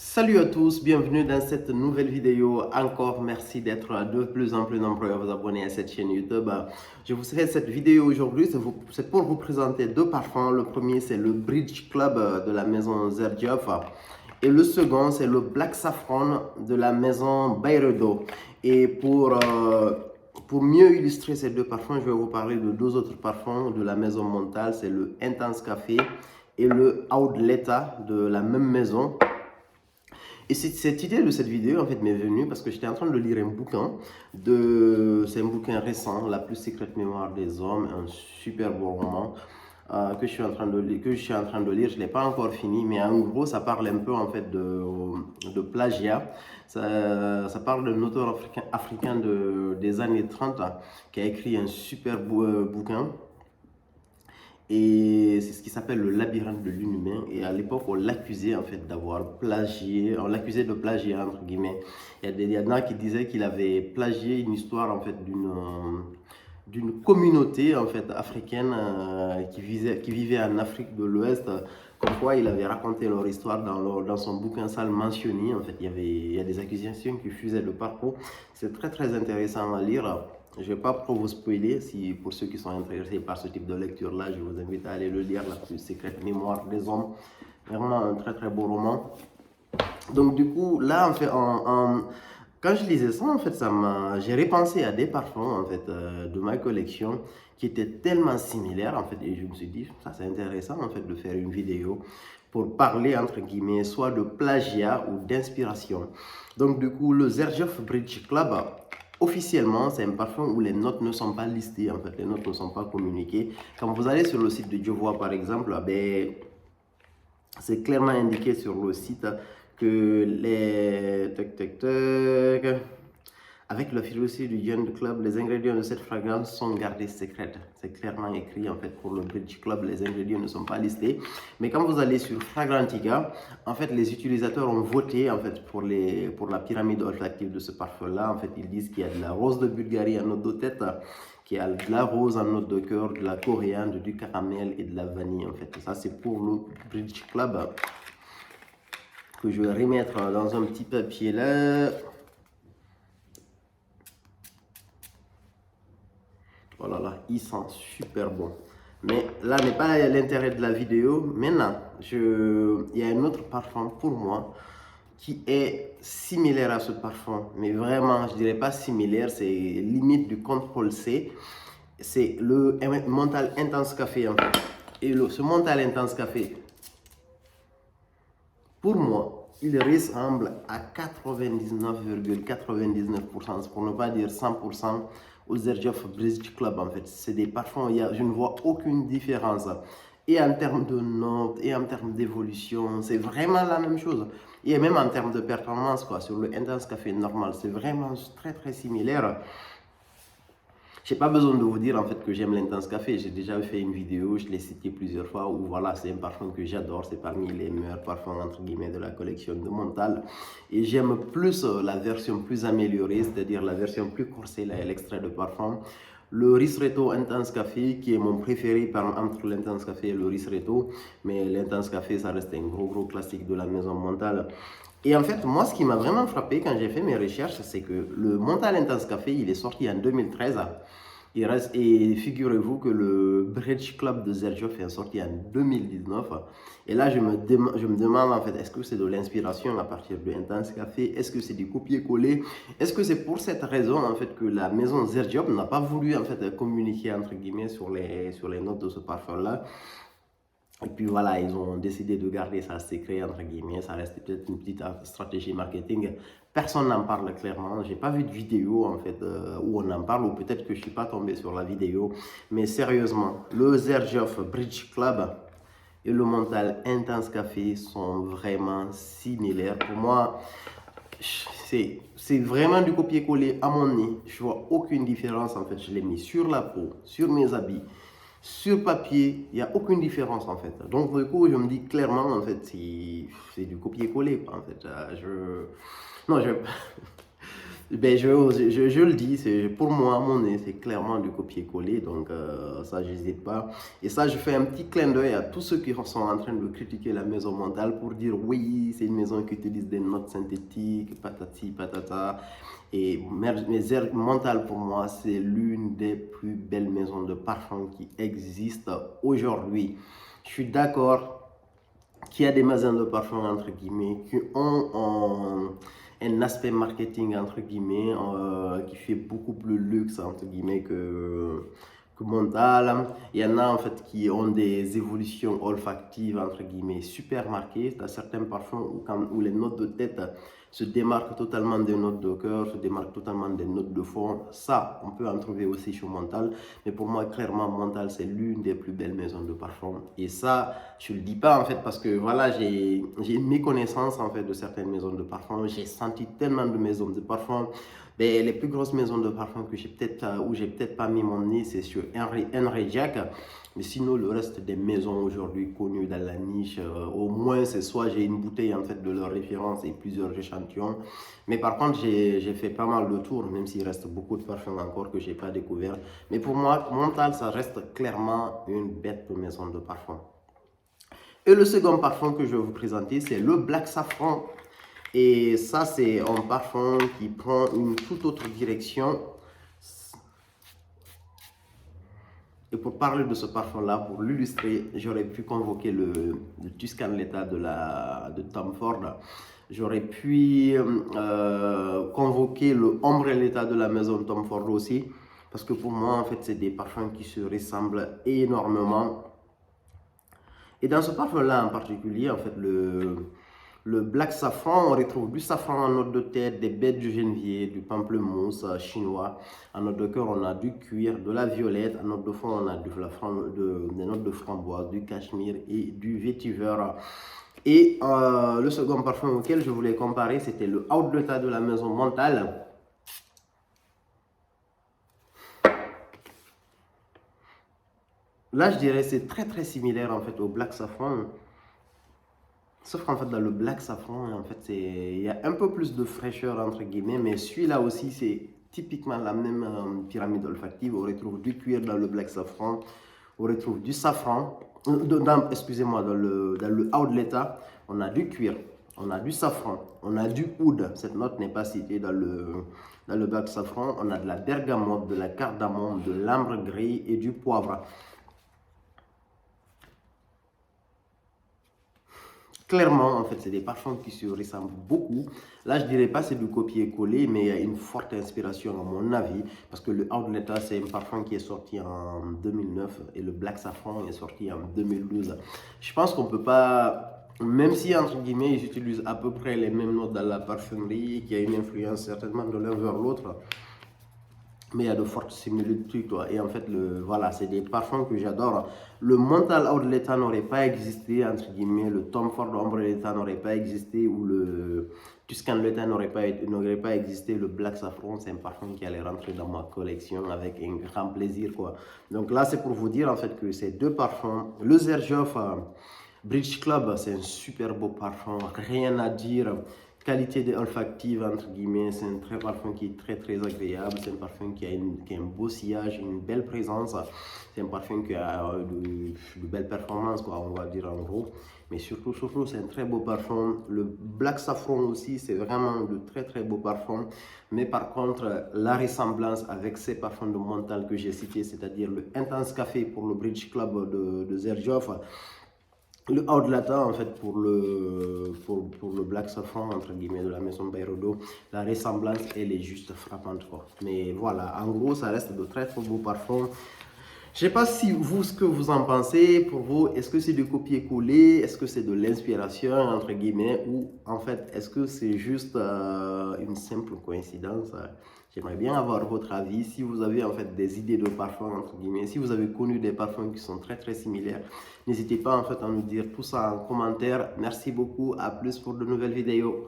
Salut à tous, bienvenue dans cette nouvelle vidéo. Encore merci d'être de plus en plus nombreux à vous abonner à cette chaîne YouTube. Je vous fais cette vidéo aujourd'hui, c'est pour vous présenter deux parfums. Le premier, c'est le Bridge Club de la maison Xerjoff. Et le second, c'est le Black Saffron de la maison Byredo. Et pour mieux illustrer ces deux parfums, je vais vous parler de deux autres parfums de la maison Montal. C'est le Intense Café et le Outlet de la même maison. Et cette idée de cette vidéo en fait m'est venue parce que j'étais en train de lire un bouquin c'est un bouquin récent, La plus secrète mémoire des hommes, un super beau roman que je suis en train de lire. Je l'ai pas encore fini, mais en gros ça parle un peu en fait de plagiat. Ça parle d'un auteur africain des années 30 qui a écrit un super bouquin. Et c'est ce qui s'appelle le labyrinthe de l'inhumain. Et à l'époque, on l'accusait en fait d'avoir plagié, on l'accusait de plagier entre guillemets. Il y en a qui disaient qu'il avait plagié une histoire en fait d'une communauté en fait africaine qui vivait en Afrique de l'Ouest. Comme quoi, il avait raconté leur histoire dans son bouquin sale mentionné. En fait, il y a des accusations qui fusaient de partout. C'est très très intéressant à lire. Je ne vais pas trop vous spoiler. Pour ceux qui sont intéressés par ce type de lecture-là, je vous invite à aller le lire, La plus secrète mémoire des hommes. Vraiment un très très beau roman. Donc du coup, là, en fait, quand je lisais ça, en fait, j'ai repensé à des parfums en fait, de ma collection qui étaient tellement similaires, en fait, et je me suis dit, ça c'est intéressant, en fait, de faire une vidéo pour parler, entre guillemets, soit de plagiat ou d'inspiration. Donc du coup, le Xerjoff Bridge Club, officiellement, c'est un parfum où les notes ne sont pas listées, en fait, les notes ne sont pas communiquées. Quand vous allez sur le site de Jovois, par exemple, ben, c'est clairement indiqué sur le site que avec la philosophie du Young Club, les ingrédients de cette fragrance sont gardés secrètes. C'est clairement écrit en fait pour le Bridge Club, les ingrédients ne sont pas listés. Mais quand vous allez sur Fragrantica, en fait les utilisateurs ont voté en fait pour la pyramide olfactive de ce parfum-là. En fait ils disent qu'il y a de la rose de Bulgarie en note de tête, qu'il y a de la rose en note de cœur, de la coriandre, du caramel et de la vanille en fait. Ça c'est pour le Bridge Club que je vais remettre dans un petit papier là. Voilà, là, il sent super bon. Mais là n'est pas l'intérêt de la vidéo. Maintenant, il y a un autre parfum pour moi qui est similaire à ce parfum. Mais vraiment, je dirais pas similaire, c'est limite du contrôle C. C'est le Mental Intense Café en fait. Et ce Mental Intense Café, pour moi, il ressemble à 99,99%, pour ne pas dire 100%, au Xerjoff Bridge Club en fait. C'est des parfums, je ne vois aucune différence. Et en termes de notes, et en termes d'évolution, c'est vraiment la même chose. Et même en termes de performance, quoi, sur le Intense Café normal, c'est vraiment très très similaire. Je n'ai pas besoin de vous dire en fait que j'aime l'Intense Café. J'ai déjà fait une vidéo, je l'ai cité plusieurs fois, où voilà, c'est un parfum que j'adore. C'est parmi les meilleurs parfums entre guillemets de la collection de Montal. Et j'aime plus la version plus améliorée, c'est-à-dire la version plus corsée, l'extrait de parfum. Le Ristretto Intense Café, qui est mon préféré entre l'Intense Café et le Ristretto. Mais l'Intense Café, ça reste un gros classique de la maison Montal. Et en fait, moi, ce qui m'a vraiment frappé quand j'ai fait mes recherches, c'est que le Montal Intense Café, il est sorti en 2013. Et figurez-vous que le Bridge Club de Xerjoff est sorti en 2019. Et là, je me demande en fait, est-ce que c'est de l'inspiration à partir de Intense Café? Est-ce que c'est du copier-coller? Est-ce que c'est pour cette raison en fait que la maison Xerjoff n'a pas voulu en fait communiquer entre guillemets sur les notes de ce parfum-là? Et puis voilà, ils ont décidé de garder ça secret, entre guillemets. Ça reste peut-être une petite stratégie marketing. Personne n'en parle clairement. J'ai pas vu de vidéo en fait où on en parle, ou peut-être que je suis pas tombé sur la vidéo. Mais sérieusement, le Xerjoff Bridge Club et le Montal Intense Café sont vraiment similaires. Pour moi, c'est vraiment du copier-coller à mon nez. Je vois aucune différence en fait. Je l'ai mis sur la peau, sur mes habits. Sur papier, il n'y a aucune différence en fait. Donc du coup, je me dis clairement en fait, c'est du copier-coller en fait. Non, Ben, je le dis, pour moi, mon nez, c'est clairement du copier-coller, donc ça, j'hésite pas. Et ça, je fais un petit clin d'œil à tous ceux qui sont en train de critiquer la maison mentale pour dire oui, c'est une maison qui utilise des notes synthétiques, patati, patata. Et Mentale, pour moi, c'est l'une des plus belles maisons de parfum qui existent aujourd'hui. Je suis d'accord qu'il y a des magasins de parfum, entre guillemets, qui ont un aspect marketing, entre guillemets, qui fait beaucoup plus luxe, entre guillemets, que mental. Il y en a, en fait, qui ont des évolutions olfactives, entre guillemets, super marquées. Tu as certains parfums où les notes de tête se démarquent totalement des notes de cœur, se démarquent totalement des notes de fond. Ça, on peut en trouver aussi chez Mental. Mais pour moi, clairement, Mental, c'est l'une des plus belles maisons de parfum. Et ça, je ne le dis pas, en fait, parce que voilà, j'ai une méconnaissance, en fait, de certaines maisons de parfum. J'ai senti tellement de maisons de parfum. Ben, les plus grosses maisons de parfum que où j'ai peut-être pas mis mon nez, c'est sur Henry Jack. Mais sinon, le reste des maisons aujourd'hui connues dans la niche, au moins, c'est soit j'ai une bouteille en fait de leur référence et plusieurs échantillons. Mais par contre, j'ai fait pas mal de tours, même s'il reste beaucoup de parfums encore que j'ai pas découvert. Mais pour moi, Mental, ça reste clairement une bête de maison de parfum. Et le second parfum que je vais vous présenter, c'est le Black Saffron. Et ça, c'est un parfum qui prend une toute autre direction. Et pour parler de ce parfum-là, pour l'illustrer, j'aurais pu convoquer le Tuscan Leta de Tom Ford. J'aurais pu convoquer le Ombrelletta de la maison Tom Ford aussi. Parce que pour moi, en fait, c'est des parfums qui se ressemblent énormément. Et dans ce parfum-là en particulier, en fait, le Black Saffron, on retrouve du safran en note de tête, des baies du genvier, du pamplemousse chinois. En note de cœur, on a du cuir, de la violette. En note de fond, on a des notes de framboise, du cachemire et du vétiver. Et le second parfum auquel je voulais comparer, c'était le Outleta de la maison Mental. Là, je dirais c'est très similaire en fait au Black Saffron. Sauf qu'en fait, dans le Black Saffron, en fait, il y a un peu plus de fraîcheur, entre guillemets, mais celui-là aussi, c'est typiquement la même pyramide olfactive. On retrouve du cuir dans le Black Saffron, on retrouve du safran, excusez-moi, dans le Outleta, on a du cuir, on a du safran, on a du oud, cette note n'est pas citée dans le Black Saffron, on a de la bergamote, de la cardamome, de l'ambre gris et du poivre. Clairement, en fait, c'est des parfums qui se ressemblent beaucoup. Là, je dirais pas c'est du copier-coller, mais il y a une forte inspiration à mon avis. Parce que le Outleta, c'est un parfum qui est sorti en 2009 et le Black Saffron est sorti en 2012. Je pense qu'on peut pas, même si entre guillemets, ils utilisent à peu près les mêmes notes dans la parfumerie, qu'il y a une influence certainement de l'un vers l'autre, mais il y a de fortes similitudes, toi. Et en fait, voilà, c'est des parfums que j'adore. Le Mental Outleta n'aurait pas existé, entre guillemets, le Tom Ford Ombrelletta n'aurait pas existé, ou le Tuscan Leta n'aurait pas existé, le Black Saffron, c'est un parfum qui allait rentrer dans ma collection avec un grand plaisir, quoi. Donc là, c'est pour vous dire, en fait, que ces deux parfums, le Xerjoff Bridge Club, c'est un super beau parfum, rien à dire. Qualité olfactive, entre guillemets, c'est un parfum qui est très agréable, c'est un parfum qui a un beau sillage, une belle présence, c'est un parfum qui a de belles performances, quoi, on va dire en gros, mais surtout c'est un très beau parfum. Le Black Saffron aussi, c'est vraiment de très beaux parfums, mais par contre, la ressemblance avec ces parfums de Mental que j'ai cités, c'est-à-dire le Intense Café pour le Bridge Club de Xerjoff, le Outleta, en fait, pour le Black Saffron, entre guillemets, de la maison Bayrodo, la ressemblance, elle est juste frappante, quoi. Mais voilà, en gros, ça reste de très beaux parfums. Je ne sais pas si vous, ce que vous en pensez, pour vous, est-ce que c'est du copier-coller, est-ce que c'est de l'inspiration, entre guillemets, ou en fait, est-ce que c'est juste une simple coïncidence? J'aimerais bien avoir votre avis, si vous avez en fait des idées de parfums, entre guillemets, si vous avez connu des parfums qui sont très similaires, n'hésitez pas en fait à nous dire tout ça en commentaire. Merci beaucoup, à plus pour de nouvelles vidéos.